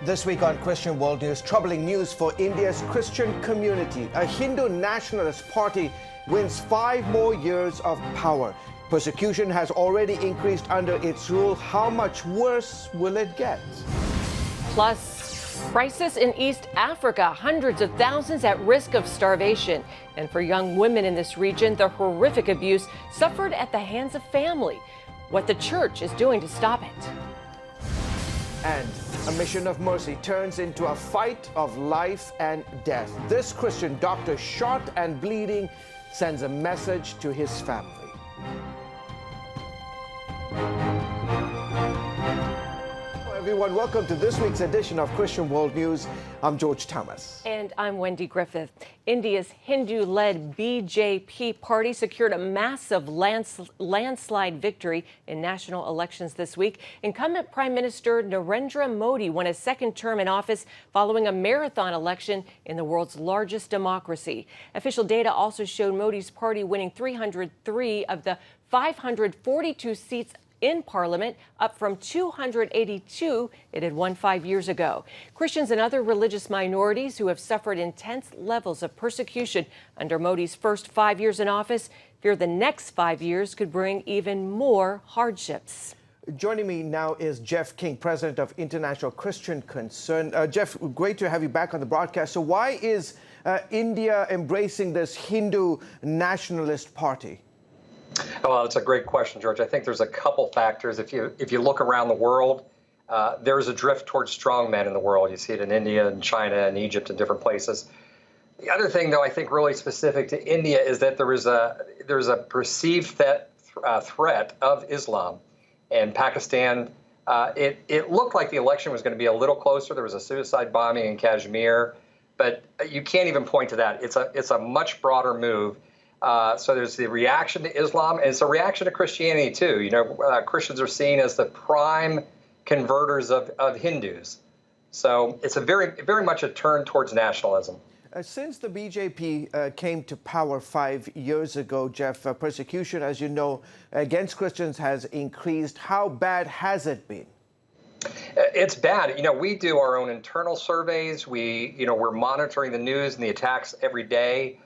This week on Christian World News, troubling news for India's Christian community. A Hindu nationalist party wins 5 more years of power. Persecution has already increased under its rule. How much worse will it get? Plus, crisis in East Africa, hundreds of thousands at risk of starvation. And for young women in this region, the horrific abuse suffered at the hands of family. What the church is doing to stop it. And a mission of mercy turns into a fight of life and death. This Christian doctor, shot and bleeding, sends a message to his family. Hello everyone, welcome to this week's edition of Christian World News. I'm George Thomas. And I'm Wendy Griffith. India's Hindu-led BJP party secured a massive landslide victory in national elections this week. Incumbent Prime Minister Narendra Modi won a second term in office following a marathon election in the world's largest democracy. Official data also showed Modi's party winning 303 of the 542 seats in Parliament, up from 282 it had won 5 years ago. Christians and other religious minorities who have suffered intense levels of persecution under Modi's first 5 years in office fear the next 5 years could bring even more hardships. Joining me now is Jeff King, president of International Christian Concern. Jeff, great to have you back on the broadcast. So why is India embracing this Hindu nationalist party? Well, it's a great question, George. I think there's a couple factors. If you look around the world, there's a drift towards strong men in the world. You see it in India and China and Egypt and different places. The other thing, though, I think really specific to India is that there's a perceived threat of Islam. And Pakistan, it looked like the election was going to be a little closer. There was a suicide bombing in Kashmir, but you can't even point to that. It's a much broader move. So there's the reaction to Islam, and it's a reaction to Christianity, too. You know, Christians are seen as the prime converters of Hindus. So it's a very much a turn towards nationalism. Since the BJP came to power 5 years ago, Jeff, persecution, as you know, against Christians has increased. How bad has it been? It's bad. You know, we do our own internal surveys. We're monitoring the news and the attacks every day.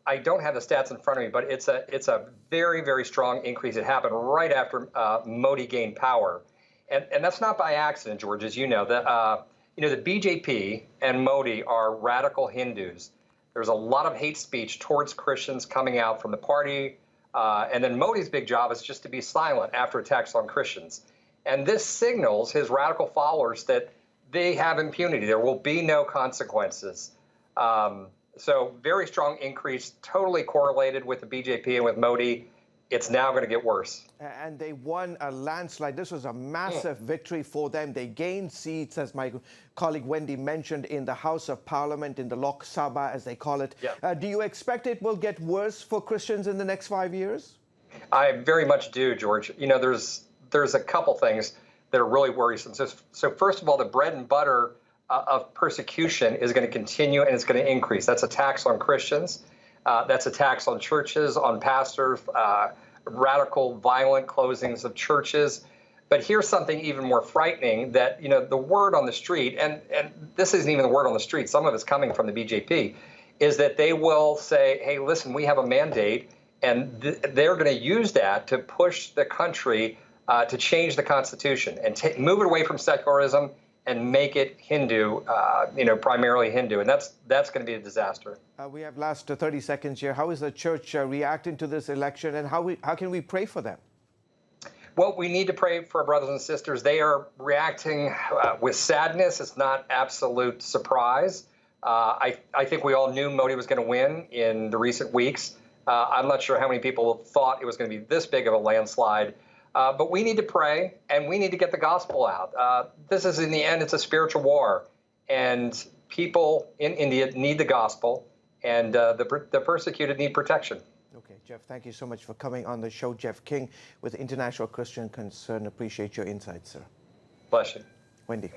I don't have the stats in front of me, but it's a very strong increase. It happened right after Modi gained power, and that's not by accident, George. As you know, the BJP and Modi are radical Hindus. There's a lot of hate speech towards Christians coming out from the party, and then Modi's big job is just to be silent after attacks on Christians, and this signals his radical followers that they have impunity. There will be no consequences. So very strong increase, totally correlated with the BJP and with Modi. It's now going to get worse. And they won a landslide. This was a massive victory for them. They gained seats, as my colleague Wendy mentioned, in the House of Parliament, in the Lok Sabha, as they call it. Yeah. Do you expect it will get worse for Christians in the next 5 years? I very much do, George. You know, there's a couple things that are really worrisome. So first of all, the bread and butter of persecution is going to continue, and it's going to increase. That's attacks on Christians. That's attacks on churches, on pastors, radical, violent closings of churches. But here's something even more frightening, that, you know, the word on the street, and this isn't even the word on the street, some of it's coming from the BJP, is that they will say, hey, listen, we have a mandate, and they're going to use that to push the country to change the Constitution and move it away from secularism and make it Hindu, primarily Hindu. And that's going to be a disaster. We have last 30 seconds here. How is the church reacting to this election, and how can we pray for them? Well, we need to pray for our brothers and sisters. They are reacting with sadness. It's not absolute surprise. I think we all knew Modi was going to win in the recent weeks. I'm not sure how many people thought it was going to be this big of a landslide. But we need to pray, and we need to get the gospel out. This is, in the end, it's a spiritual war, and people in India need the gospel, and the persecuted need protection. Okay, Jeff, thank you so much for coming on the show. Jeff King with International Christian Concern. Appreciate your insights, sir. Bless you. Wendy.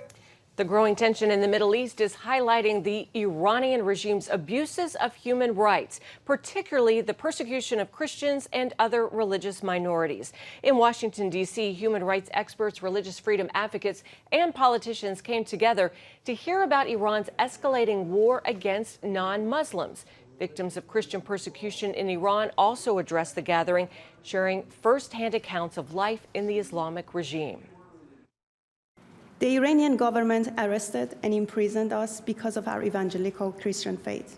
The growing tension in the Middle East is highlighting the Iranian regime's abuses of human rights, particularly the persecution of Christians and other religious minorities. In Washington, D.C., human rights experts, religious freedom advocates, and politicians came together to hear about Iran's escalating war against non-Muslims. Victims of Christian persecution in Iran also addressed the gathering, sharing first-hand accounts of life in the Islamic regime. The Iranian government arrested and imprisoned us because of our evangelical Christian faith.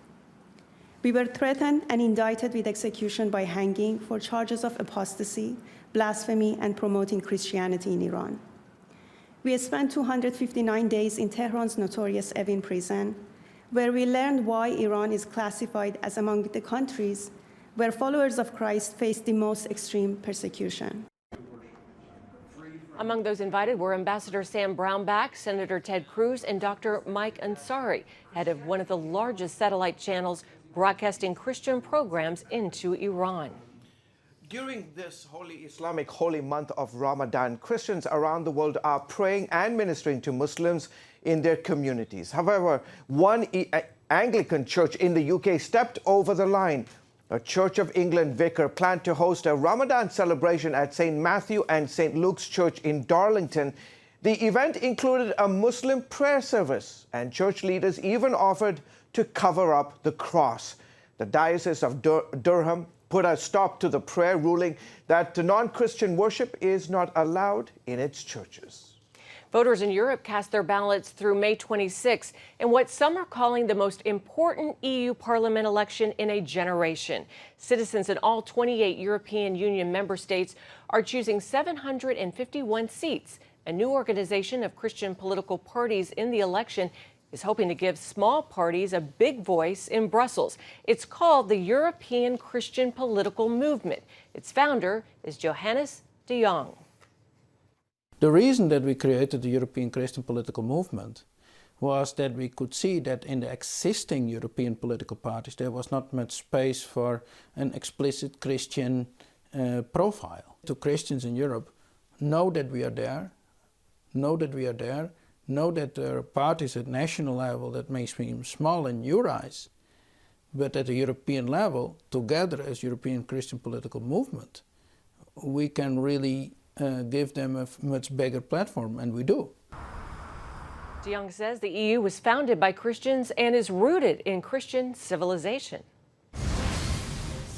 We were threatened and indicted with execution by hanging for charges of apostasy, blasphemy, and promoting Christianity in Iran. We spent 259 days in Tehran's notorious Evin prison, where we learned why Iran is classified as among the countries where followers of Christ face the most extreme persecution. Among those invited were Ambassador Sam Brownback, Senator Ted Cruz, and Dr. Mike Ansari, head of one of the largest satellite channels broadcasting Christian programs into Iran. During this Islamic holy month of Ramadan, Christians around the world are praying and ministering to Muslims in their communities. However, one Anglican church in the UK stepped over the line. A Church of England vicar planned to host a Ramadan celebration at St. Matthew and St. Luke's Church in Darlington. The event included a Muslim prayer service, and church leaders even offered to cover up the cross. The Diocese of Durham put a stop to the prayer, ruling that non-Christian worship is not allowed in its churches. Voters in Europe cast their ballots through May 26 in what some are calling the most important EU Parliament election in a generation. Citizens in all 28 European Union member states are choosing 751 seats. A new organization of Christian political parties in the election is hoping to give small parties a big voice in Brussels. It's called the European Christian Political Movement. Its founder is Johannes de Jong. The reason that we created the European Christian Political Movement was that we could see that in the existing European political parties there was not much space for an explicit Christian profile. So Christians in Europe know that we are there, know that there are parties at national level that may seem small in your eyes, but at the European level, together as European Christian Political Movement, we can really give them a much bigger platform, and we do. De Jong says the EU was founded by Christians and is rooted in Christian civilization.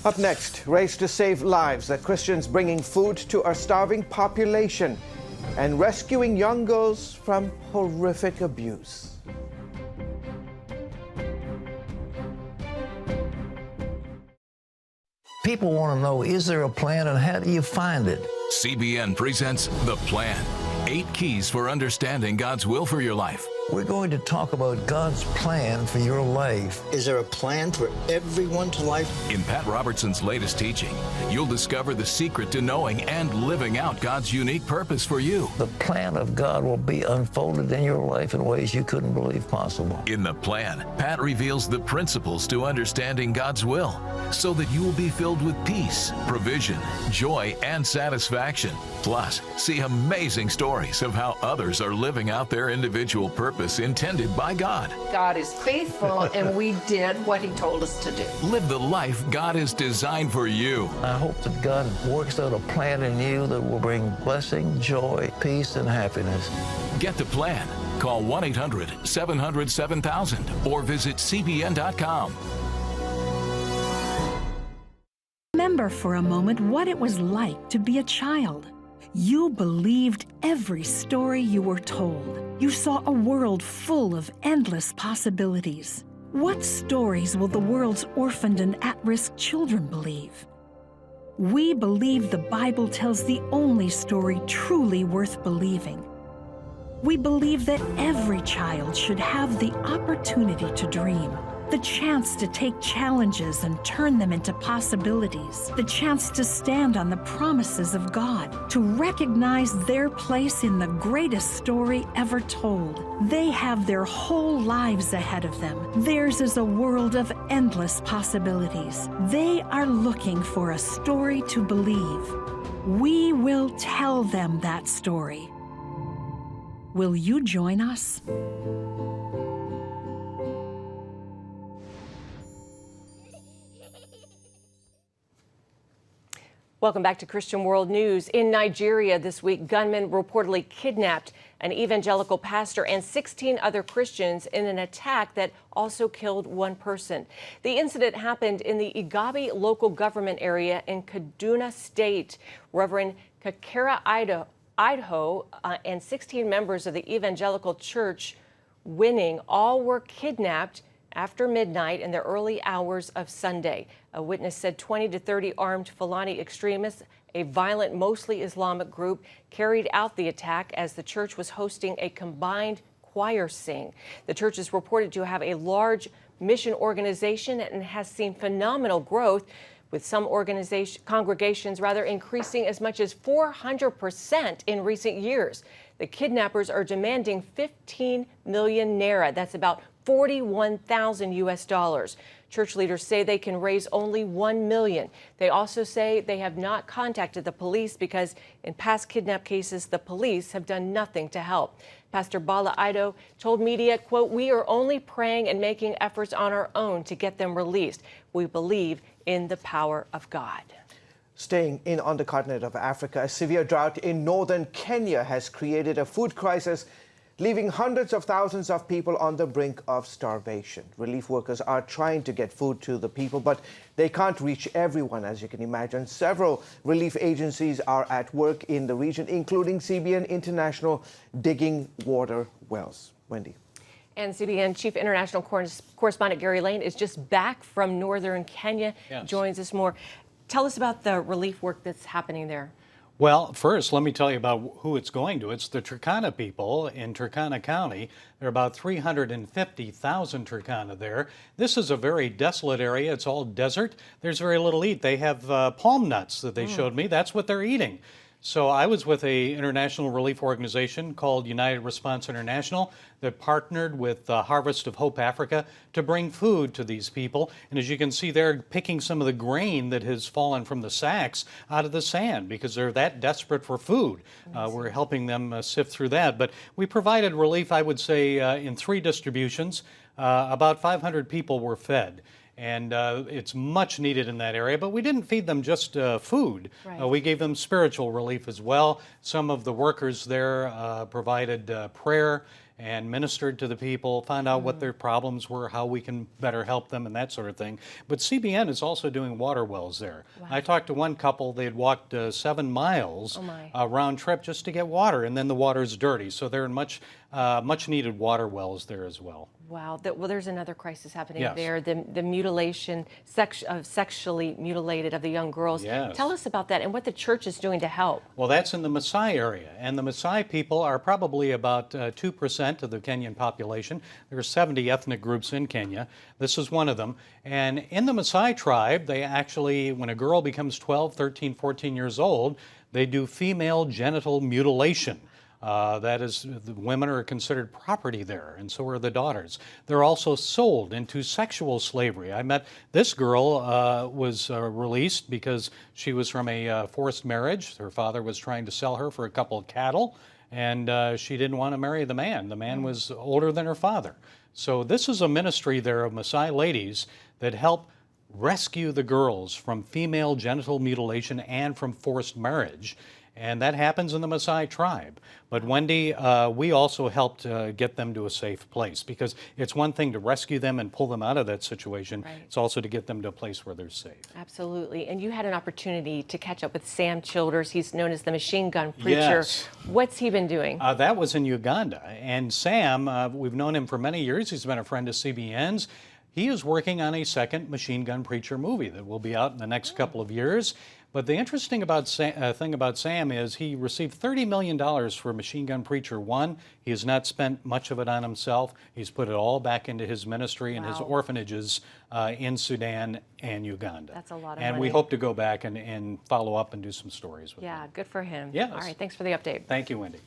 Up next, race to save lives, the Christians bringing food to a starving population and rescuing young girls from horrific abuse. People want to know, is there a plan and how do you find it? CBN presents The Plan. 8 keys for understanding God's will for your life. We're going to talk about God's plan for your life. Is there a plan for everyone to life? In Pat Robertson's latest teaching, you'll discover the secret to knowing and living out God's unique purpose for you. The plan of God will be unfolded in your life in ways you couldn't believe possible. In The Plan, Pat reveals the principles to understanding God's will so that you will be filled with peace, provision, joy, and satisfaction. Plus, see amazing stories of how others are living out their individual purpose intended by God. God is faithful, and we did what He told us to do. Live the life God has designed for you. I hope that God works out a plan in you that will bring blessing, joy, peace, and happiness. Get the plan. Call 1-800-700-7000 or visit cbn.com. Remember for a moment what it was like to be a child. You believed every story you were told. You saw a world full of endless possibilities. What stories will the world's orphaned and at-risk children believe? We believe the Bible tells the only story truly worth believing. We believe that every child should have the opportunity to dream, the chance to take challenges and turn them into possibilities, the chance to stand on the promises of God, to recognize their place in the greatest story ever told. They have their whole lives ahead of them. Theirs is a world of endless possibilities. They are looking for a story to believe. We will tell them that story. Will you join us? Welcome back to Christian World News. In Nigeria this week, gunmen reportedly kidnapped an evangelical pastor and 16 other Christians in an attack that also killed one person. The incident happened in the Igabi local government area in Kaduna State. Reverend Kakera Idaho and 16 members of the evangelical church Winning all were kidnapped after midnight in the early hours of Sunday. A witness said 20 to 30 armed Fulani extremists, a violent, mostly Islamic group, carried out the attack as the church was hosting a combined choir sing. The church is reported to have a large mission organization and has seen phenomenal growth, with some congregations increasing as much as 400% in recent years. The kidnappers are demanding 15 million naira. That's about 41,000 US dollars. Church leaders say they can raise only 1 million. They also say they have not contacted the police because in past kidnap cases, the police have done nothing to help. Pastor Bala Ido told media, quote, "We are only praying and making efforts on our own to get them released. We believe in the power of God." Staying on the continent of Africa, a severe drought in northern Kenya has created a food crisis, leaving hundreds of thousands of people on the brink of starvation. Relief workers are trying to get food to the people, but they can't reach everyone, as you can imagine. Several relief agencies are at work in the region, including CBN International, digging water wells. Wendy. And CBN Chief International Correspondent Gary Lane is just back from northern Kenya, joins us more. Tell us about the relief work that's happening there. Well, first, let me tell you about who it's going to. It's the Turkana people in Turkana County. There are about 350,000 Turkana there. This is a very desolate area. It's all desert. There's very little to eat. They have palm nuts that they showed me. That's what they're eating. So I was with a international relief organization called United Response International that partnered with Harvest of Hope Africa to bring food to these people. And as you can see, they're picking some of the grain that has fallen from the sacks out of the sand because they're that desperate for food. We're helping them sift through that. But we provided relief, I would say, in 3 distributions. About 500 people were fed. And it's much needed in that area, but we didn't feed them just food. Right. We gave them spiritual relief as well. Some of the workers there provided prayer and ministered to the people, found out what their problems were, how we can better help them, and that sort of thing. But CBN is also doing water wells there. Wow. I talked to one couple, they had walked 7 miles round trip just to get water, and then the water's dirty. So they're in much needed water wells there as well. Wow. Well, there's another crisis happening Yes. there, the mutilation, sexually mutilated of the young girls. Yes. Tell us about that and what the church is doing to help. Well, that's in the Maasai area, and the Maasai people are probably about 2% of the Kenyan population. There are 70 ethnic groups in Kenya. This is one of them. And in the Maasai tribe, they actually, when a girl becomes 12, 13, 14 years old, they do female genital mutilation. That is, the women are considered property there, and so are the daughters. They're also sold into sexual slavery. I met this girl was released because she was from a forced marriage. Her father was trying to sell her for a couple of cattle, and she didn't want to marry the man. The man was older than her father. So this is a ministry there of Maasai ladies that help rescue the girls from female genital mutilation and from forced marriage. And that happens in the Maasai tribe. But Wendy, we also helped get them to a safe place, because it's one thing to rescue them and pull them out of that situation. Right. It's also to get them to a place where they're safe. Absolutely. And you had an opportunity to catch up with Sam Childers. He's known as the machine gun preacher. Yes. What's he been doing? That was in Uganda. And Sam, we've known him for many years. He's been a friend of CBN's. He is working on a second Machine Gun Preacher movie that will be out in the next couple of years. But the interesting thing about Sam is he received $30 million for Machine Gun Preacher 1. He has not spent much of it on himself. He's put it all back into his ministry and his orphanages in Sudan and Uganda. That's a lot of and money. we hope to go back and follow up and do some stories with him. Yeah, good for him. Yes. All right, thanks for the update. Thank you, Wendy.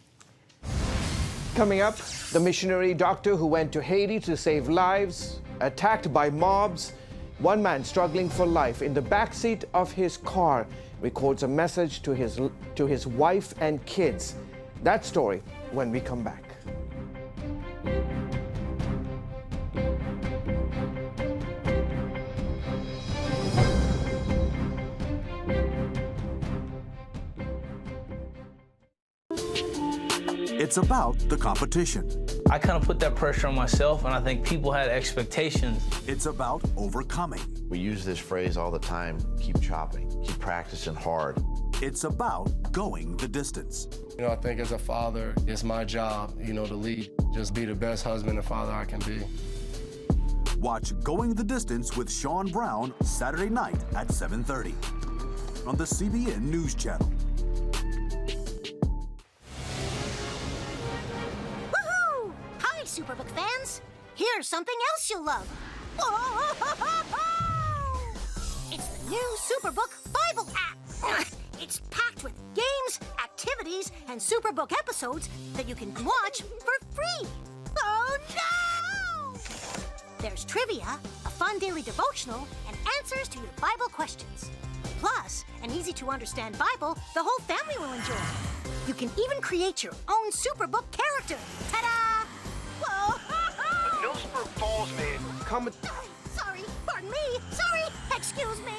Coming up, the missionary doctor who went to Haiti to save lives, attacked by mobs. One man struggling for life in the backseat of his car records a message to his wife and kids. That story when we come back. It's about the competition. I kind of put that pressure on myself, and I think people had expectations. It's about overcoming. We use this phrase all the time, keep chopping, keep practicing hard. It's about going the distance. I think as a father, it's my job, to lead, just be the best husband and father I can be. Watch Going the Distance with Sean Brown Saturday night at 7:30 on the CBN News Channel. Woohoo! Hi, Superbook fans. Here's something else you'll love. It's the new Superbook Bible app. It's packed with games, activities, and Superbook episodes that you can watch for free. Oh, no! There's trivia, a fun daily devotional, and answers to your Bible questions. Plus, an easy-to-understand Bible the whole family will enjoy. You can even create your own Superbook character. Ta-da! Whoa! Millsburg Falls man. Come with... Sorry, pardon me. Sorry, excuse me.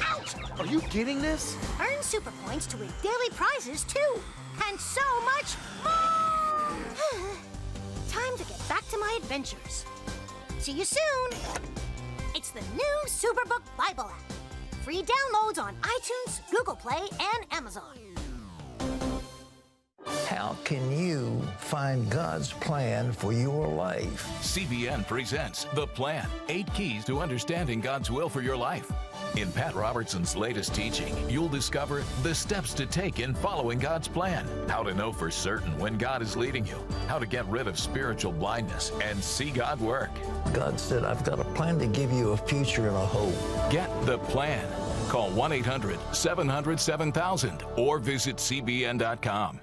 Ouch! Are you getting this? Earn super points to win daily prizes, too. And so much more! Time to get back to my adventures. See you soon. It's the new Superbook Bible app. Free downloads on iTunes, Google Play, and Amazon. How can you find God's plan for your life? CBN presents The Plan, 8 Keys to Understanding God's Will for Your Life. In Pat Robertson's latest teaching, you'll discover the steps to take in following God's plan, how to know for certain when God is leading you, how to get rid of spiritual blindness and see God work. God said, I've got a plan to give you a future and a hope. Get The Plan. Call 1-800-700-7000 or visit cbn.com.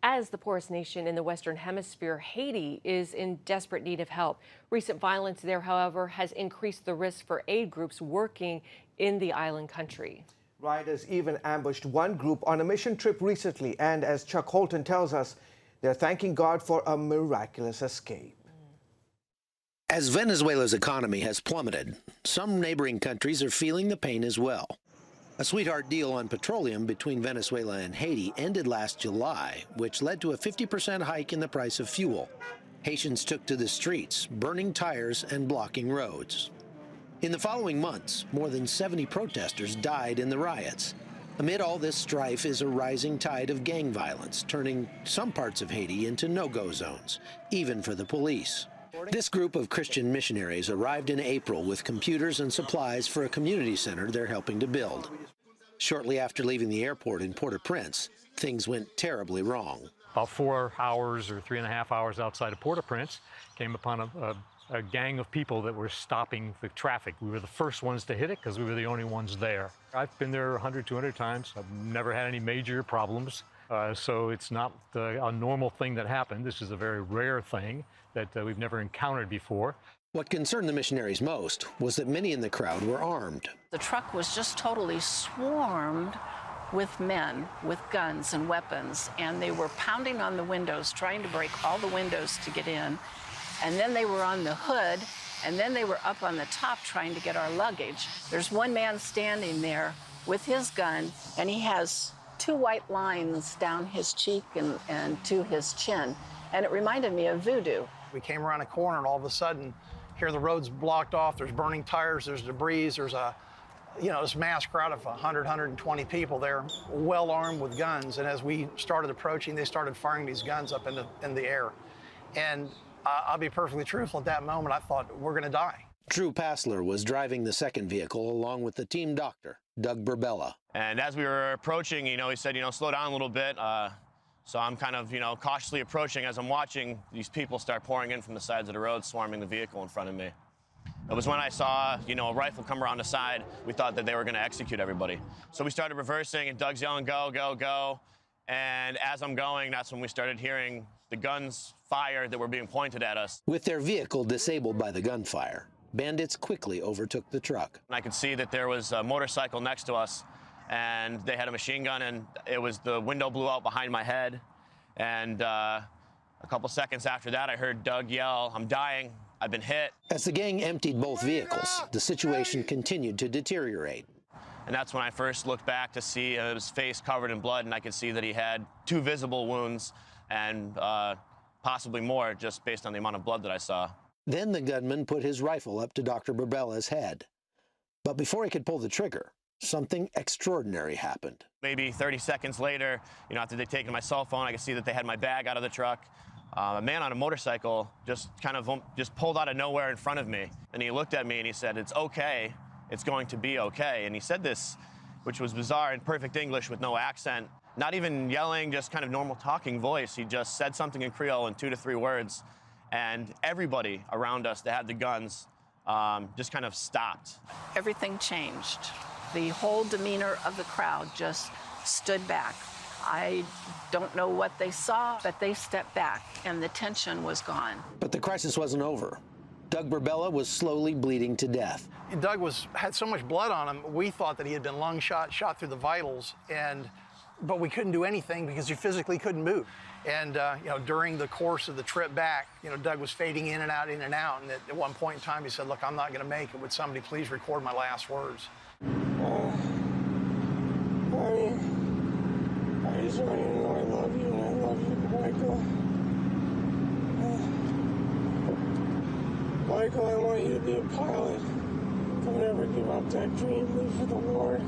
As the poorest nation in the Western Hemisphere, Haiti is in desperate need of help. Recent violence there, however, has increased the risk for aid groups working in the island country. Riders even ambushed one group on a mission trip recently, and as Chuck Holton tells us, they're thanking God for a miraculous escape. As Venezuela's economy has plummeted, some neighboring countries are feeling the pain as well. A sweetheart deal on petroleum between Venezuela and Haiti ended last July, which led to a 50% hike in the price of fuel. Haitians took to the streets, burning tires and blocking roads. In the following months, more than 70 protesters died in the riots. Amid all this strife is a rising tide of gang violence, turning some parts of Haiti into no-go zones, even for the police. This group of Christian missionaries arrived in April with computers and supplies for a community center they're helping to build. Shortly after leaving the airport in Port-au-Prince, things went terribly wrong. About 4 hours or 3.5 hours outside of Port-au-Prince, came upon a gang of people that were stopping the traffic. We were the first ones to hit it because we were the only ones there. I've been there 100, 200 times. I've never had any major problems. So it's not a normal thing that happened. This is a very rare thing that we've never encountered before. What concerned the missionaries most was that many in the crowd were armed. The truck was just totally swarmed with men with guns and weapons, and they were pounding on the windows, trying to break all the windows to get in. And then they were on the hood, and then they were up on the top trying to get our luggage. There's one man standing there with his gun, and he has 2 white lines down his cheek and to his chin. And it reminded me of voodoo. We came around a corner, and all of a sudden, here the road's blocked off. There's burning tires, there's debris, there's this mass crowd of 100, 120 people there, well armed with guns. And as we started approaching, they started firing these guns up in the air. And I'll be perfectly truthful, at that moment, I thought, we're gonna die. Drew Passler was driving the second vehicle along with the team doctor, Doug Burbella. And as we were approaching, he said, slow down a little bit. So I'm kind of, cautiously approaching as I'm watching these people start pouring in from the sides of the road, swarming the vehicle in front of me. It was when I saw, a rifle come around the side, we thought that they were going to execute everybody. So we started reversing, and Doug's yelling, go, go, go. And as I'm going, that's when we started hearing the guns fire that were being pointed at us. With their vehicle disabled by the gunfire, bandits quickly overtook the truck. And I could see that there was a motorcycle next to us, and they had a machine gun, and the window blew out behind my head. And a couple seconds after that, I heard Doug yell, I'm dying, I've been hit. As the gang emptied both vehicles, the situation continued to deteriorate. And that's when I first looked back to see his face covered in blood, and I could see that he had 2 visible wounds and possibly more, just based on the amount of blood that I saw. Then the gunman put his rifle up to Dr. Burbella's head. But before he could pull the trigger, something extraordinary happened. Maybe 30 seconds later, after they'd taken my cell phone, I could see that they had my bag out of the truck. A man on a motorcycle just pulled out of nowhere in front of me. And he looked at me and he said, "It's okay. It's going to be okay." And he said this, which was bizarre, in perfect English with no accent. Not even yelling, just kind of normal talking voice. He just said something in Creole in 2 to 3 words. And everybody around us that had the guns just kind of stopped. Everything changed. The whole demeanor of the crowd just stood back. I don't know what they saw, but they stepped back, and the tension was gone. But the crisis wasn't over. Doug Burbella was slowly bleeding to death. Doug had so much blood on him, we thought that he had been lung shot through the vitals, but we couldn't do anything because he physically couldn't move. And during the course of the trip back, Doug was fading in and out, and at one point in time he said, "Look, I'm not going to make it. Would somebody please record my last words?" I just want you to know I love you, and I love you, Michael. Michael, I want you to be a pilot. Don't ever give up that dream. Live for the Lord.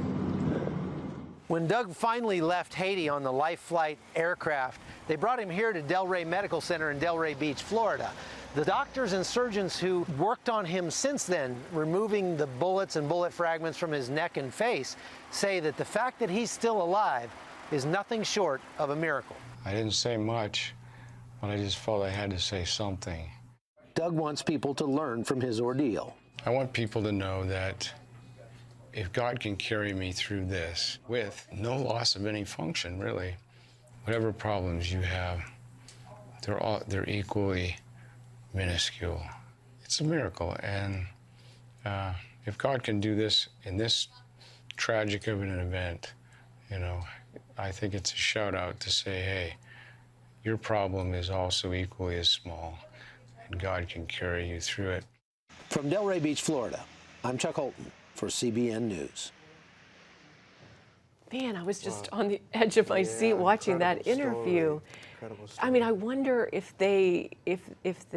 When Doug finally left Haiti on the Life Flight aircraft, they brought him here to Delray Medical Center in Delray Beach, Florida. The doctors and surgeons who worked on him since then, removing the bullets and bullet fragments from his neck and face, say that the fact that he's still alive is nothing short of a miracle. I didn't say much, but I just felt I had to say something. Doug wants people to learn from his ordeal. I want people to know that if God can carry me through this with no loss of any function, really, whatever problems you have, they're equally minuscule. It's a miracle, and if God can do this in this tragic of an event, I think it's a shout out to say, hey, your problem is also equally as small, and God can carry you through it. From Delray Beach, Florida, I'm Chuck Holton for CBN News. Man, I was just on the edge of my seat watching that interview. I mean, I wonder if the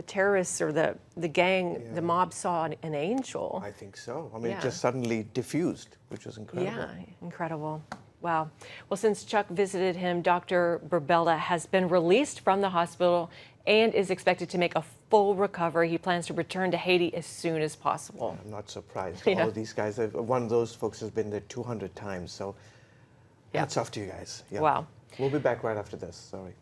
terrorists or the gang, the mob saw an angel. I think so. I mean, it just suddenly diffused, which was incredible. Yeah, incredible. Wow. Well, since Chuck visited him, Dr. Burbella has been released from the hospital and is expected to make a full recovery. He plans to return to Haiti as soon as possible. I'm not surprised. All of these guys, one of those folks has been there 200 times, so hats off to you guys. Yeah. Wow. We'll be back right after this. Sorry.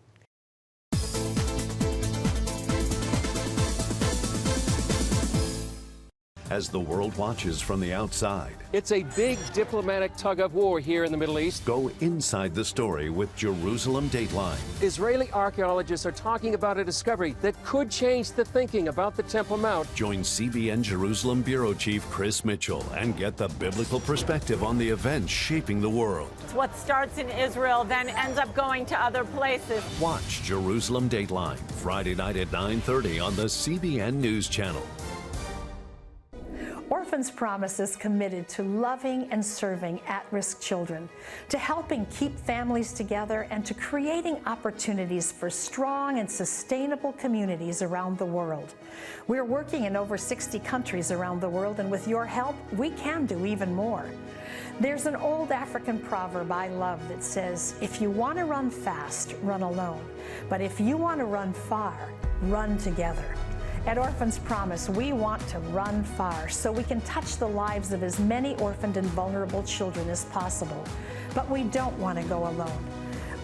As the world watches from the outside, it's a big diplomatic tug-of-war here in the Middle East. Go inside the story with Jerusalem Dateline. Israeli archaeologists are talking about a discovery that could change the thinking about the Temple Mount. Join CBN Jerusalem Bureau Chief Chris Mitchell and get the biblical perspective on the events shaping the world. What starts in Israel then ends up going to other places. Watch Jerusalem Dateline, Friday night at 9:30 on the CBN News Channel. Orphans Promise is committed to loving and serving at-risk children, to helping keep families together, and to creating opportunities for strong and sustainable communities around the world. We're working in over 60 countries around the world, and with your help, we can do even more. There's an old African proverb I love that says, if you want to run fast, run alone. But if you want to run far, run together. At Orphans Promise, we want to run far so we can touch the lives of as many orphaned and vulnerable children as possible. But we don't want to go alone.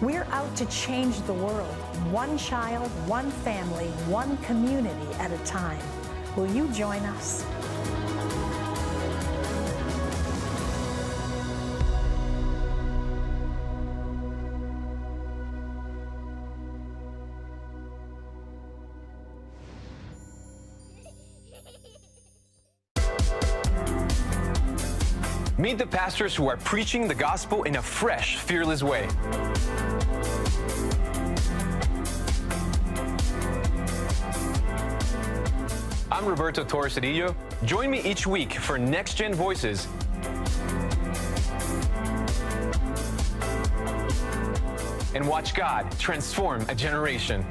We're out to change the world, one child, one family, one community at a time. Will you join us? Meet the pastors who are preaching the gospel in a fresh, fearless way. I'm Roberto Torres-Cedillo. Join me each week for Next Gen Voices. And watch God transform a generation.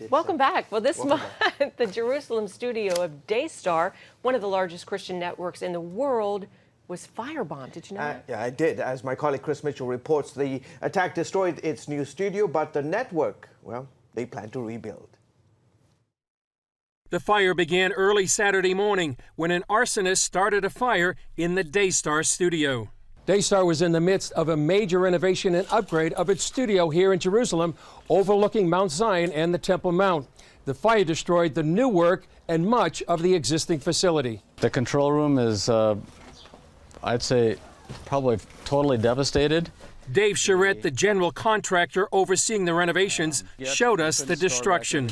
Welcome back. Well, this month, the Jerusalem studio of Daystar, one of the largest Christian networks in the world, was firebombed. Did you know that? Yeah, I did. As my colleague Chris Mitchell reports, the attack destroyed its new studio, but the network, well, they plan to rebuild. The fire began early Saturday morning when an arsonist started a fire in the Daystar studio. Daystar was in the midst of a major renovation and upgrade of its studio here in Jerusalem, overlooking Mount Zion and the Temple Mount. The fire destroyed the new work and much of the existing facility. The control room is, I'd say, probably totally devastated. Dave Charette, the general contractor overseeing the renovations, showed us the destruction.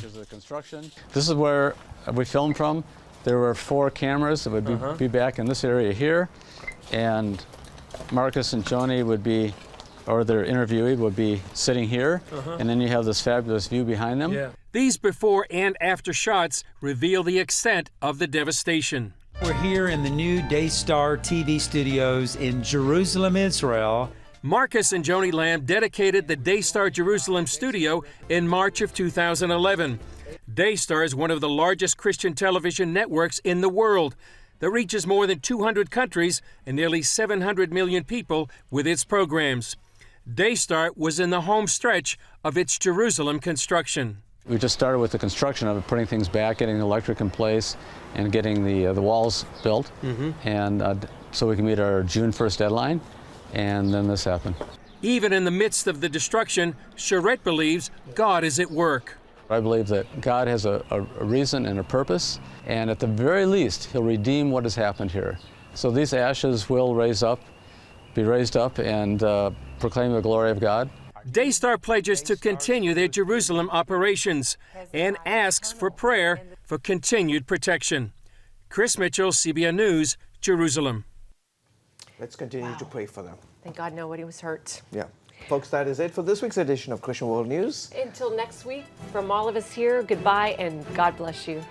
This is where we filmed from. There were 4 cameras that would be back in this area here, and Marcus and Joni would be, or their interviewee would be sitting here, and then you have this fabulous view behind them. Yeah. These before and after shots reveal the extent of the devastation. We're here in the new Daystar TV studios in Jerusalem, Israel. Marcus and Joni Lamb dedicated the Daystar Jerusalem studio in March of 2011. Daystar is one of the largest Christian television networks in the world that reaches more than 200 countries and nearly 700 million people with its programs. Daystar was in the home stretch of its Jerusalem construction. We just started with the construction of it, putting things back, getting the electric in place, and getting the walls built, and so we can meet our June 1st deadline, and then this happened. Even in the midst of the destruction, Charette believes God is at work. I believe that God has a reason and a purpose, and at the very least, He'll redeem what has happened here. So these ashes will be raised up, and proclaim the glory of God. Daystar pledges to continue their Jerusalem operations and asks for prayer for continued protection. Chris Mitchell, CBN News, Jerusalem. Let's continue to pray for them. Thank God nobody was hurt. Yeah. Folks, that is it for this week's edition of Christian World News. Until next week, from all of us here, goodbye and God bless you.